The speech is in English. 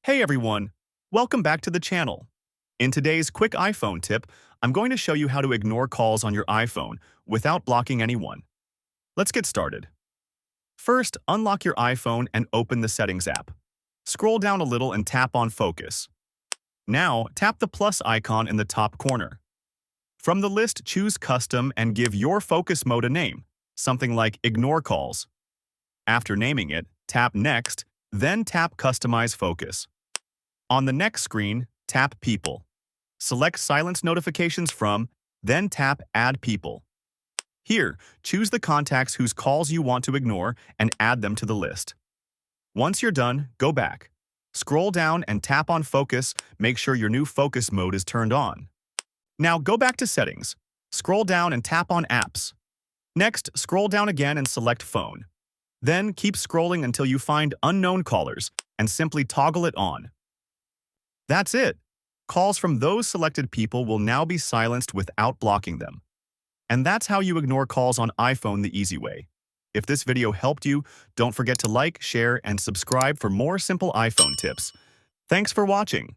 Hey everyone, welcome back to the channel. In today's quick iPhone tip, I'm going to show you how to ignore calls on your iPhone without blocking anyone. Let's get started. First, unlock your iPhone and open the Settings app. Scroll down a little and tap on Focus. Now, tap the plus icon in the top corner. From the list, choose Custom and give your focus mode a name, something like Ignore Calls. After naming it, tap Next, then tap Customize Focus. On the next screen, tap People. Select Silence Notifications from, then tap Add People. Here, choose the contacts whose calls you want to ignore and add them to the list. Once you're done, go back. Scroll down and tap on Focus. Make sure your new focus mode is turned on. Now go back to Settings. Scroll down and tap on Apps. Next, scroll down again and select Phone. Then keep scrolling until you find Unknown Callers and simply toggle it on. That's it. Calls from those selected people will now be silenced without blocking them. And that's how you ignore calls on iPhone the easy way. If this video helped you, don't forget to like, share, and subscribe for more simple iPhone tips. Thanks for watching.